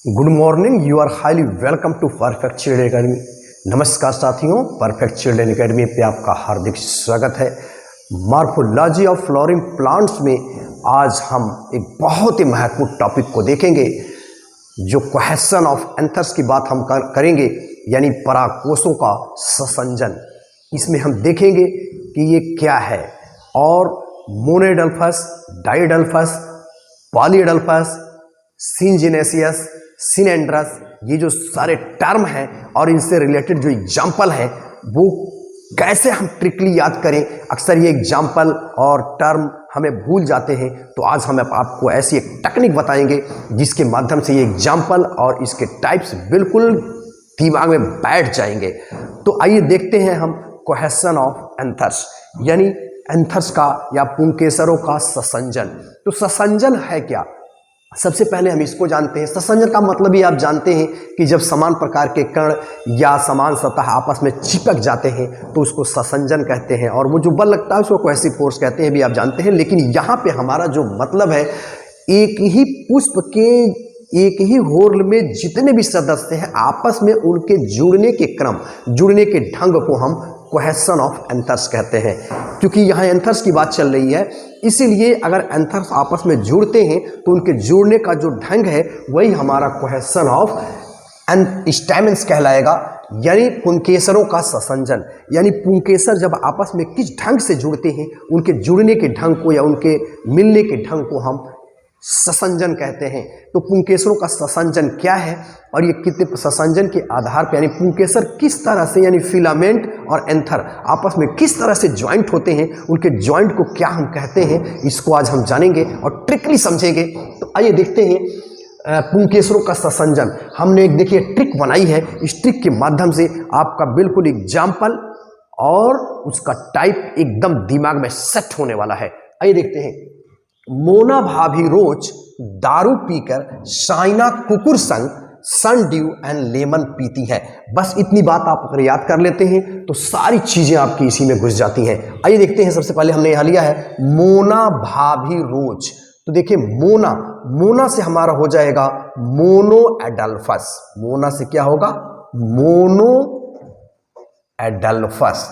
Good morning, you are highly welcome to perfect children academy. नमस्कार साथियों, perfect children academy पे आपका हार्दिक स्वागत है। मॉर्फोलॉजी ऑफ फ्लोरिंग प्लांट्स में आज हम एक बहुत ही महत्वपूर्ण टॉपिक को देखेंगे, जो कोहेशन ऑफ एंथर्स की बात हम करेंगे, यानी परागकोशों का ससंजन। इसमें हम देखेंगे कि ये क्या है और मोनोएडल्फस, डाइएडल्फस, पॉलीएडल्फस, सिनजीनेसियस, सिनेंड्रस, ये जो सारे टर्म हैं और इनसे रिलेटेड जो एग्जाम्पल हैं वो कैसे हम ट्रिकली याद करें। अक्सर ये एग्जाम्पल और टर्म हमें भूल जाते हैं, तो आज हम आपको ऐसी एक टेक्निक बताएंगे जिसके माध्यम से ये एग्जाम्पल और इसके टाइप्स बिल्कुल दिमाग में बैठ जाएंगे। तो आइए देखते हैं हम कोहेशन ऑफ एंथर्स, यानी एंथर्स का या पुंकेसरों का ससंजन। तो ससंजन है क्या? सबसे पहले हम इसको जानते हैं। ससंजन का मतलब ही आप जानते हैं कि जब समान प्रकार के कण या समान सतह आपस में चिपक जाते हैं तो उसको ससंजन कहते हैं, और वो जो बल लगता है उसको कोहेसिव फोर्स कहते हैं, भी आप जानते हैं। लेकिन यहाँ पे हमारा जो मतलब है, एक ही पुष्प के एक ही होर्ल में जितने भी सदस्य हैं आपस में उनके जुड़ने के क्रम, जुड़ने के ढंग को हम कोहेशन ऑफ एंथर्स कहते हैं। क्योंकि यहाँ एंथर्स की बात चल रही है, इसीलिए अगर एंथर्स आपस में जुड़ते हैं तो उनके जुड़ने का जो ढंग है वही हमारा कोहेशन ऑफ स्टैमेंस कहलाएगा, यानी पुंकेसरों का ससंजन। यानी पुंकेसर जब आपस में किस ढंग से जुड़ते हैं, उनके जुड़ने के ढंग को या उनके मिलने के ढंग को हम ससंजन कहते हैं। तो पुंकेसरों का ससंजन क्या है और ये कितने ससंजन के आधार पर, यानी पुंकेसर किस तरह से, यानी फिलामेंट और एंथर आपस में किस तरह से ज्वाइंट होते हैं, उनके ज्वाइंट को क्या हम कहते हैं, इसको आज हम जानेंगे और ट्रिकली समझेंगे। तो आइए देखते हैं पुंकेसरों का ससंजन। हमने एक देखिए ट्रिक बनाई है, इस ट्रिक के माध्यम से आपका बिल्कुल एग्जाम्पल और उसका टाइप एकदम दिमाग में सेट होने वाला है। आइए देखते हैं। मोना भाभी रोज दारू पीकर साइना कुकुर संग सन ड्यू एंड लेमन पीती है। बस इतनी बात आप अगर याद कर लेते हैं तो सारी चीजें आपकी इसी में घुस जाती हैं। आइए देखते हैं। सबसे पहले हमने यहां लिया है मोना भाभी रोज। तो देखिए मोना, मोना से हमारा हो जाएगा मोनो एडल्फस। मोना से क्या होगा? मोनो एडल्फस,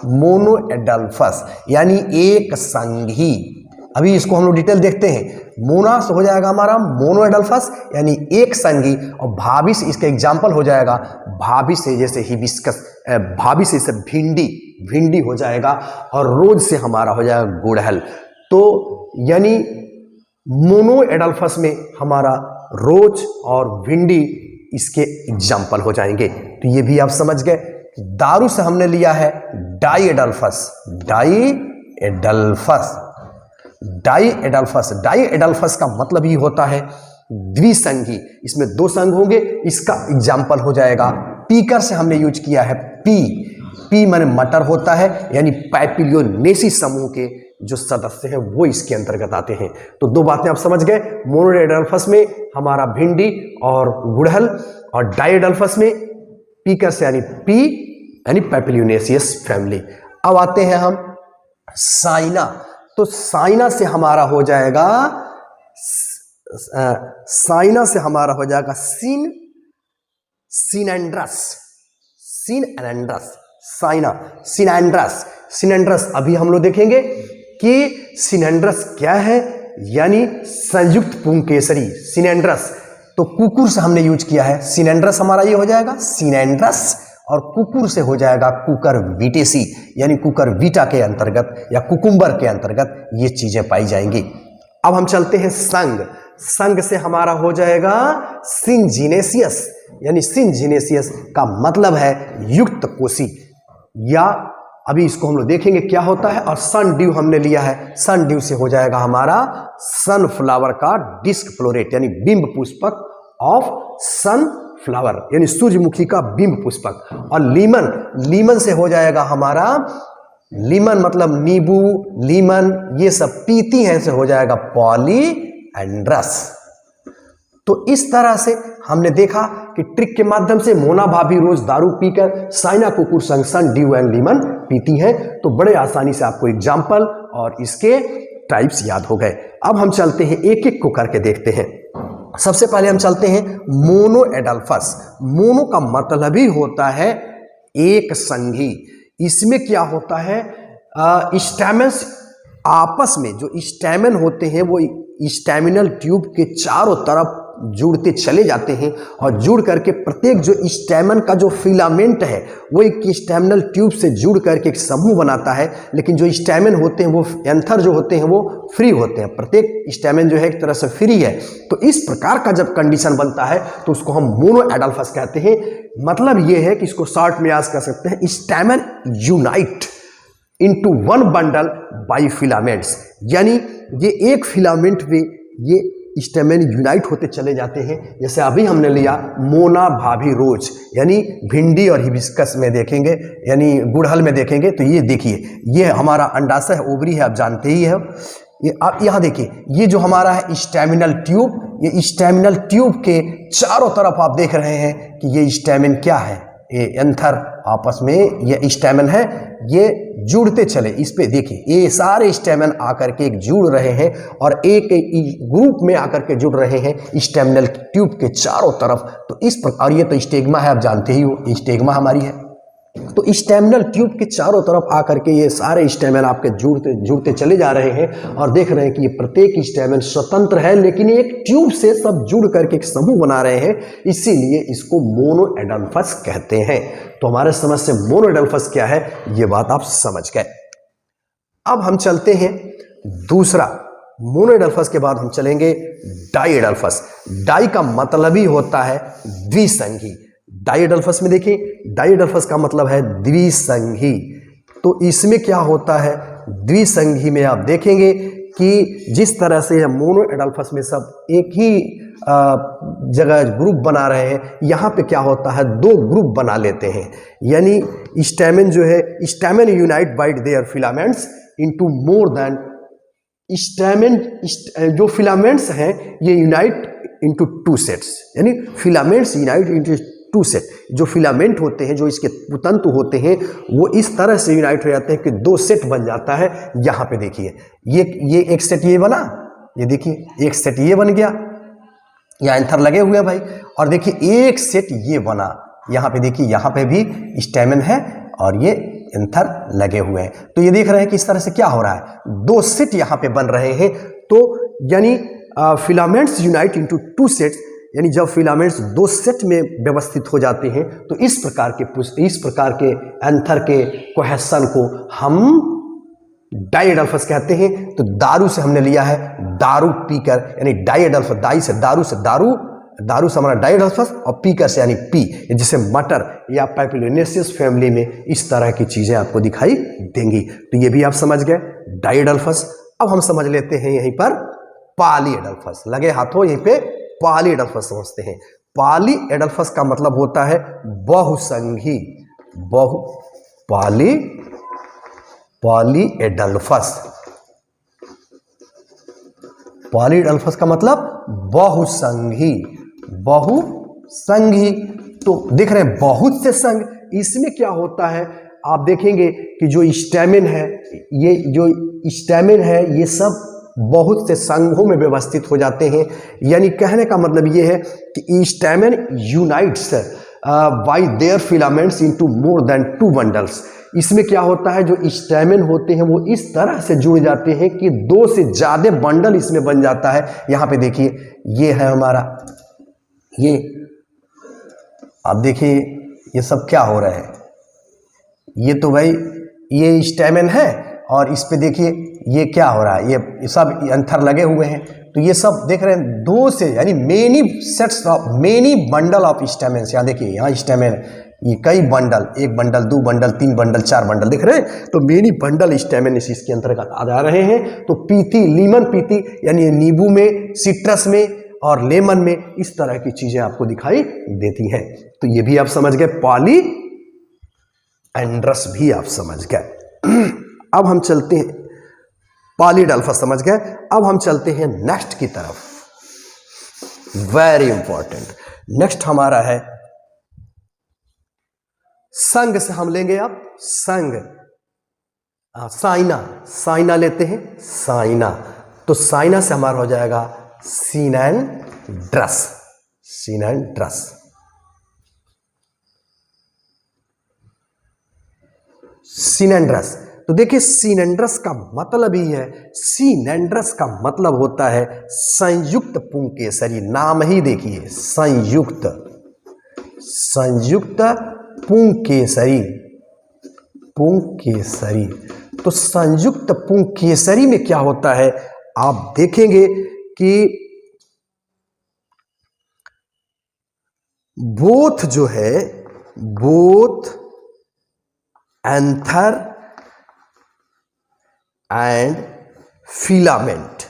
मोनो एडल्फस यानी एक संघी। अभी इसको हम लोग डिटेल देखते हैं। मोना से हो जाएगा हमारा मोनो एडल्फस यानी एक संघी, और भाभी से इसका एग्जाम्पल हो जाएगा, भाभी से जैसे हिबिस्कस, भाभी से इसे भिंडी, भिंडी हो जाएगा, और रोज से हमारा हो जाएगा गुड़हल। तो यानी मोनो एडल्फस में हमारा रोज और भिंडी इसके एग्जाम्पल हो जाएंगे। तो ये भी आप समझ गए। दारू से हमने लिया है डाइएडल्फस, डाइएडल्फस, डाइएडल्फस। डाइएडल्फस का मतलब ही होता है द्विसंगी, इसमें दो संघ होंगे। इसका एग्जाम्पल हो जाएगा, पीकर से हमने यूज किया है पी, पी माने मटर होता है, यानी पैपिलियोनेसी समूह के जो सदस्य हैं वो इसके अंतर्गत आते हैं। तो दो बातें आप समझ गए। मोनोएडल्फस में हमारा भिंडी और गुड़हल, और डाइएडल्फस में पीकर से यानी पी यानी पैपिलियोनेसियस फैमिली। अब आते हैं हम साइना। तो साइना से हमारा हो जाएगा, साइना से हमारा हो जाएगा सिनेंड्रस, सिनेंड्रस, साइना, सिनेंड्रस, सिनेंड्रस। अभी हम लोग देखेंगे कि सिनेंड्रस क्या है, यानी संयुक्त पुंकेसरी सिनेंड्रस। तो कुकुर से हमने यूज किया है, सिनेंड्रस हमारा ये हो जाएगा सिनेंड्रस, और कुकुर से हो जाएगा कुकर विटेसी, यानी कुकर वीटा के अंतर्गत या कुकुम्बर के अंतर्गत ये चीजें पाई जाएंगी। अब हम चलते हैं संघ। संघ से हमारा हो जाएगा सिनजीनेसियस, यानी सिनजीनेसियस का मतलब है युक्त कोशी, या अभी इसको हम लोग देखेंगे क्या होता है। और सन ड्यू हमने लिया है, सन ड्यू से हो जाएगा हमारा सनफ्लावर का डिस्क फ्लोरेट, यानी बिंब पुष्पक ऑफ सन फ्लावर, यानी सूर्यमुखी का बिंब पुष्पक। और लीमन, लीमन से हो जाएगा हमारा, लीमन मतलब नींबू, लीमन ये सब पीती हैं, से हो जाएगा पॉलीएंड्रस। तो इस तरह से हमने देखा कि ट्रिक के माध्यम से मोना भाभी रोज दारू पीकर साइना कुकुर संग सन ड्यू एंड लीमन पीती हैं। तो बड़े आसानी से आपको एग्जाम्पल और इसके टाइप्स याद हो गए। अब हम चलते हैं, एक एक को करके देखते हैं। सबसे पहले हम चलते हैं मोनो एडल्फस। मोनो का मतलब ही होता है एक संघी। इसमें क्या होता है, स्टैमेंस आपस में जो स्टैमेन होते हैं वो स्टैमिनल ट्यूब के चारों तरफ जुड़ते चले जाते हैं और जुड़ करके प्रत्येक जो स्टैमन का जो फिलामेंट है वो एक स्टैमिनल ट्यूब से जुड़ करके एक समूह बनाता है। लेकिन जो स्टैमेन होते हैं वो एंथर जो होते हैं वो फ्री होते हैं। प्रत्येक स्टैमेन जो है एक तरह से फ्री है। तो इस प्रकार का जब कंडीशन बनता है तो उसको हम मोनो एडल्फस कहते हैं। मतलब ये है कि इसको शॉर्ट में याद कर सकते हैं, stamen unite into one bundle by filaments, यानी ये एक फिलामेंट में ये स्टेमेन यूनाइट होते चले जाते हैं। जैसे अभी हमने लिया मोना भाभी रोज, यानी भिंडी और हिबिस्कस में देखेंगे, यानी गुड़हल में देखेंगे तो ये देखिए ये हमारा अंडाशय है, ओवरी है, आप जानते ही है। ये आप यहाँ देखिए, ये जो हमारा है स्टैमिनल ट्यूब, ये स्टैमिनल ट्यूब के चारों तरफ आप देख रहे हैं कि ये स्टैमिन क्या है, ये एंथर आपस में ये स्टैमिन है, ये जुड़ते चले। इस पे देखिए ये सारे स्टैमिन आकर के एक जुड़ रहे हैं और एक ग्रुप में आकर के जुड़ रहे हैं स्टैमिनल ट्यूब के चारों तरफ। तो इस प्रकार, ये तो स्टेग्मा है, आप जानते ही हो, स्टेग्मा हमारी है। तो स्टैमिनल ट्यूब के चारों तरफ आकर के ये सारे स्टैमिन आपके जुड़ते चले जा रहे हैं और देख रहे हैं कि ये प्रत्येक स्टैमिन स्वतंत्र है लेकिन एक ट्यूब से सब जुड़ करके एक समूह बना रहे हैं, इसीलिए इसको मोनो एडल्फस कहते हैं। तो हमारे समझ से मोनो एडल्फस क्या है ये बात आप समझ गए। अब हम चलते हैं दूसरा, मोनो एडल्फस के बाद हम चलेंगे डाई एडल्फस। डाई का मतलब ही होता है द्विसंघी। डाई एडल्फस में देखिए, डाई एडल्फस का मतलब है द्विसंघी। तो इसमें क्या होता है, द्विसंघी में आप देखेंगे कि जिस तरह से मोनो एडल्फस में सब एक ही जगह ग्रुप बना रहे हैं, यहाँ पे क्या होता है दो ग्रुप बना लेते हैं। यानी स्टैमेन जो है, stamen unite bye their filaments into more then stamen, जो फिलामेंट्स हैं ये यूनाइट इनटू टू सेट्स, यानी filaments unite into two set. जो फिलामेंट होते हैं, जो इसके तंतु होते हैं, वो इस तरह से यूनाइट हो जाते हैं कि दो सेट बन जाता है। यहाँ पे देखिए ये एक सेट ये बना, ये देखिए एक सेट ये बन गया, यहाँ एंथर लगे हुए हैं भाई, और देखिए एक सेट ये बना, यहाँ पे देखिए यहाँ पे भी स्टैमेन है और ये एंथर लगे हुए हैं। तो ये देख रहे हैं कि इस तरह से क्या हो रहा है, दो सेट यहाँ पे बन रहे हैं। तो यानी filaments unite into two sets, यानी जब फिलामेंट्स दो सेट में व्यवस्थित हो जाते हैं तो इस प्रकार के एंथर के कोहेशन को हम डाई एडल्फस कहते हैं। तो दारू से हमने लिया है दारू पीकर, यानी डाई एडल्फस, दाई से दारू दारू से हमारा डाई एडल्फस और पीकर से यानी पी, जैसे मटर या पैपिलोनेसियस फैमिली में इस तरह की चीजें आपको दिखाई देंगी। तो ये भी आप समझ गए डाई एडल्फस। अब हम समझ लेते हैं यहीं पर पॉली एडल्फस। लगे हाथों यहीं पे पॉली एडल्फस समझते हैं। पॉली एडल्फस का मतलब होता है बहुसंघी, पॉली एडल्फस। पॉली एडल्फस का मतलब बहुसंघी, बहुसंघी। तो देख रहे हैं बहुत से संघ। इसमें क्या होता है आप देखेंगे कि जो स्टैमिन है, ये जो स्टैमिन है ये सब बहुत से संघों में व्यवस्थित हो जाते हैं। यानी कहने का मतलब ये है कि stamen unites by their filaments into more than two bundles. इसमें क्या होता है, जो स्टैमिन होते हैं वो इस तरह से जुड़ जाते हैं कि दो से ज्यादा बंडल इसमें बन जाता है। यहाँ पे देखिए ये है हमारा, ये आप देखिए ये सब क्या हो रहा है, ये तो भाई ये स्टैमिन है और इस पे देखिए ये क्या हो रहा है, ये सब एंथर लगे हुए हैं। तो ये सब देख रहे हैं दो से, यानी many sets of many bundle of stamens. यहाँ देखिए यहाँ स्टैमिन, ये कई बंडल, एक बंडल, दो बंडल, तीन बंडल, चार बंडल दिख रहे हैं। तो मेनी बंडल स्टैमिन इसके अंतर्गत आ जा रहे हैं। तो पीती, लीमन पीती, यानी नींबू में, सिट्रस में और लेमन में इस तरह की चीजें आपको दिखाई देती हैं। तो ये भी आप समझ गए, पॉली एंड्रस भी आप समझ गए। अब हम चलते हैं, पॉली एडल्फस समझ गए। अब हम चलते हैं नेक्स्ट की तरफ, वेरी इंपॉर्टेंट। नेक्स्ट हमारा है संघ से हम लेंगे अब संघ, साइना लेते हैं, साइना। तो साइना से हमारा हो जाएगा सीनैन सिनेंड्रस, सिनेंड्रस। सिनेंड्रस, तो देखिए सिनेंड्रस का मतलब ही है, सिनेंड्रस का मतलब होता है संयुक्त पुंकेसरी। नाम ही देखिए संयुक्त, संयुक्त पुंकेसरी, पुंकेसरी। तो संयुक्त पुंकेसरी में क्या होता है, आप देखेंगे कि बोथ जो है, both anther and filament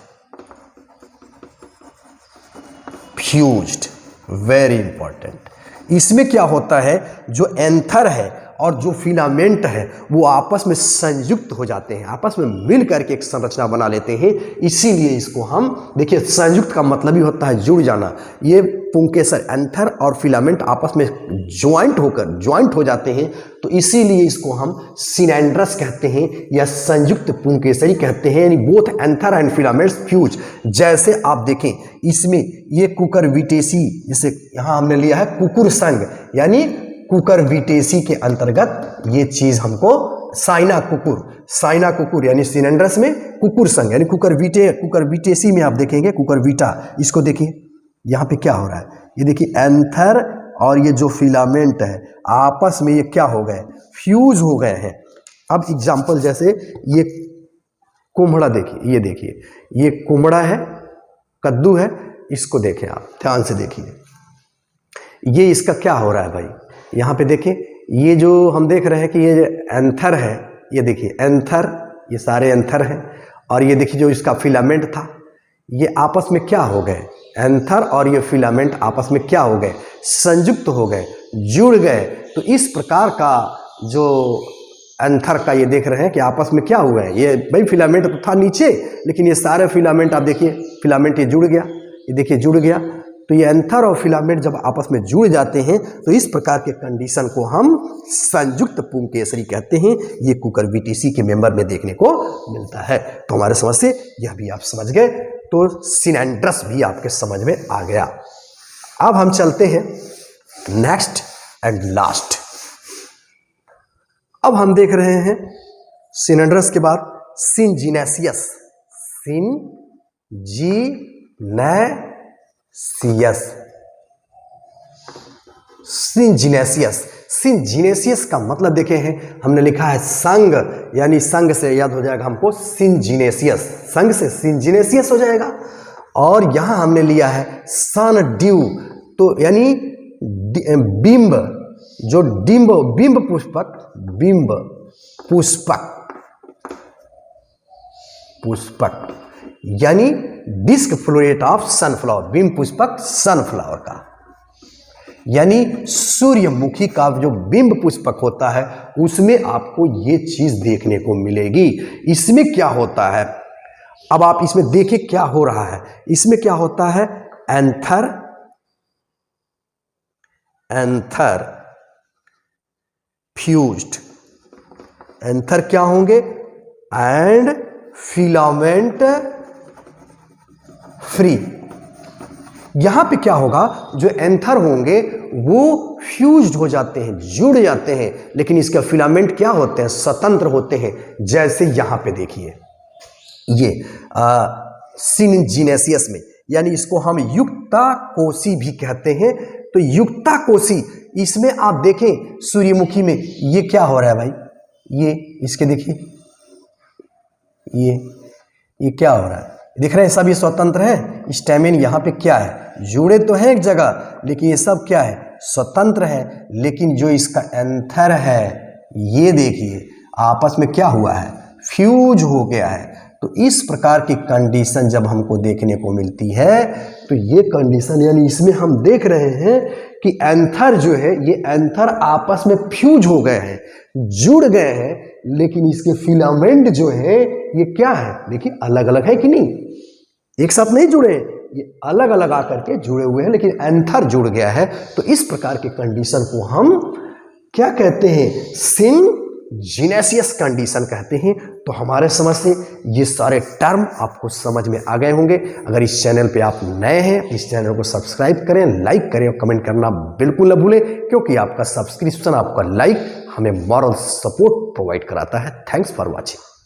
fused, very important. इसमें क्या होता है, जो एंथर है और जो फिलामेंट है वो आपस में संयुक्त हो जाते हैं, आपस में मिल करके एक संरचना बना लेते हैं। इसीलिए इसको हम देखिए, संयुक्त का मतलब ही होता है जुड़ जाना। ये पुंकेसर, एंथर और फिलामेंट आपस में ज्वाइंट हो जाते हैं, तो इसीलिए इसको हम सिनेंड्रस कहते हैं या संयुक्त पुंकेसरी कहते हैं, यानी both anther and filaments fuse. जैसे आप देखें इसमें ये कुकुरबिटेसी, जैसे यहाँ हमने लिया है कुकुर संघ, यानी कुकुरबिटेसी के अंतर्गत ये चीज हमको साइना कुकुर यानी सिनेंड्रस में कुकुर संघ यानी कुकुरबिटेसी में आप देखेंगे कुकुरबिटा। इसको देखिए यहाँ पे क्या हो रहा है, ये देखिए एंथर और ये जो फिलामेंट है आपस में ये क्या हो गए, फ्यूज हो गए हैं। अब एग्जांपल जैसे ये कुम्हड़ा देखिए, ये देखिए ये कुम्हड़ा है, कद्दू है, इसको देखें आप ध्यान से देखिए, ये इसका क्या हो रहा है भाई। यहाँ पे देखें ये जो हम देख रहे हैं कि ये एंथर है, ये देखिए एंथर, ये सारे एंथर हैं, और ये देखिए जो इसका फिलामेंट था, ये आपस में क्या हो गए, एंथर और ये फिलामेंट आपस में क्या हो गए, संयुक्त हो गए, जुड़ गए। तो इस प्रकार का जो एंथर का ये देख रहे हैं कि आपस में क्या हुआ है, ये भाई फिलामेंट तो था नीचे, लेकिन ये सारे फिलामेंट आप देखिए, फिलामेंट ये जुड़ गया, ये देखिए जुड़ गया। तो ये एंथर और फिलामेंट जब आपस में जुड़ जाते हैं तो इस प्रकार के कंडीशन को हम संयुक्त पुंकेसरी कहते हैं। ये कुकुरबिटेसी के मेंबर में देखने को मिलता है। तो हमारे समझ से यह भी आप समझ गए, तो सिनेंड्रस भी आपके समझ में आ गया। अब हम चलते हैं नेक्स्ट एंड लास्ट। अब हम देख रहे हैं सिनेंड्रस के बाद सिनजीनेसियस, सिनजीनेसियस का मतलब देखे हैं, हमने लिखा है संघ, यानी संघ से याद हो जाएगा हमको सिनजीनेसियस, संघ से सिनजीनेसियस हो जाएगा। और यहां हमने लिया है सन ड्यू, तो यानी बिंब, जो बिंब पुष्पक यानी डिस्क फ्लोरेट ऑफ सनफ्लावर, बिंब पुष्पक सनफ्लावर का, यानी सूर्यमुखी का जो बिंब पुष्पक होता है उसमें आपको ये चीज देखने को मिलेगी। इसमें क्या होता है, अब आप इसमें देखिए क्या हो रहा है। इसमें क्या होता है, एंथर फ्यूज्ड, एंथर क्या होंगे एंड फिलामेंट फ्री। यहां पे क्या होगा, जो एंथर होंगे वो फ्यूज्ड हो जाते हैं, जुड़ जाते हैं, लेकिन इसका फिलामेंट क्या होते हैं, स्वतंत्र होते हैं। जैसे यहां पे देखिए ये सिनजीनेसियस में, यानी इसको हम युक्ताकोशी भी कहते हैं। तो युक्ताकोशी, इसमें आप देखें सूर्यमुखी में ये क्या हो रहा है भाई, ये इसके देखिए ये क्या हो रहा है, दिख रहे हैं सब ये स्वतंत्र है। स्टेमिन यहाँ पे क्या है, जुड़े तो हैं एक जगह, लेकिन ये सब क्या है, स्वतंत्र है। लेकिन जो इसका एंथर है ये देखिए आपस में क्या हुआ है, फ्यूज हो गया है। तो इस प्रकार की कंडीशन जब हमको देखने को मिलती है, तो ये कंडीशन यानी इसमें हम देख रहे हैं कि एंथर जो है, ये एंथर आपस में फ्यूज हो गए हैं, जुड़ गए हैं, लेकिन इसके फिलामेंट जो है ये क्या है, देखिए अलग अलग है कि नहीं, एक साथ नहीं जुड़े, ये अलग अलग आकर के जुड़े हुए हैं, लेकिन एंथर जुड़ गया है। तो इस प्रकार के कंडीशन को हम क्या कहते हैं, सिनजीनेसियस कंडीशन कहते हैं। तो हमारे समझ से ये सारे टर्म आपको समझ में आ गए होंगे। अगर इस चैनल पे आप नए हैं, इस चैनल को सब्सक्राइब करें, लाइक करें और कमेंट करना बिल्कुल न भूलें, क्योंकि आपका सब्सक्रिप्शन, आपका लाइक हमें मॉरल सपोर्ट प्रोवाइड कराता है। Thanks for watching.